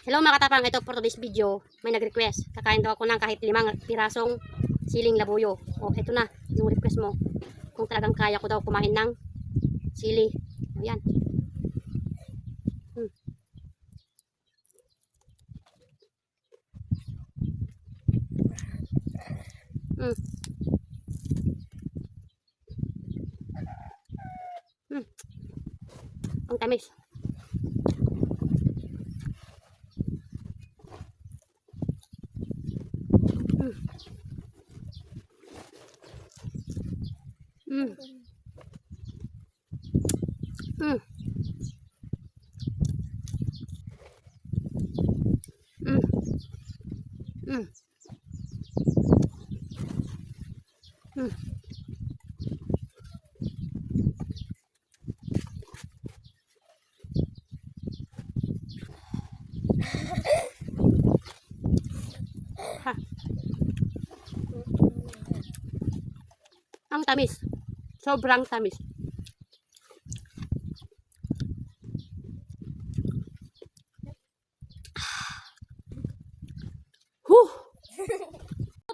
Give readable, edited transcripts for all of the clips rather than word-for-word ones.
Hello mga katapang, ito for today's video. May nag-request. Kakain daw ako ng kahit 5 pirasong siling labuyo. O, ito na, yung request mo. Kung talagang kaya ko daw kumain ng sili. O, yan. Ang tamis. Mm. Mm. Mm. Mm. Mm. Ha. Ang tamis. Sobrang tamis. Huh.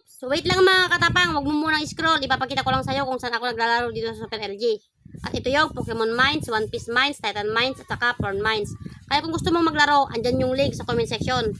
So wait lang mga katapang, wag mo munang scroll. Ipapakita ko lang sa'yo kung saan ako naglalaro dito sa Super LG. At ito yung Pokemon Mines, One Piece Mines, Titan Mines, at saka Prawn Mines. Kaya kung gusto mong maglaro, andyan yung link sa comment section.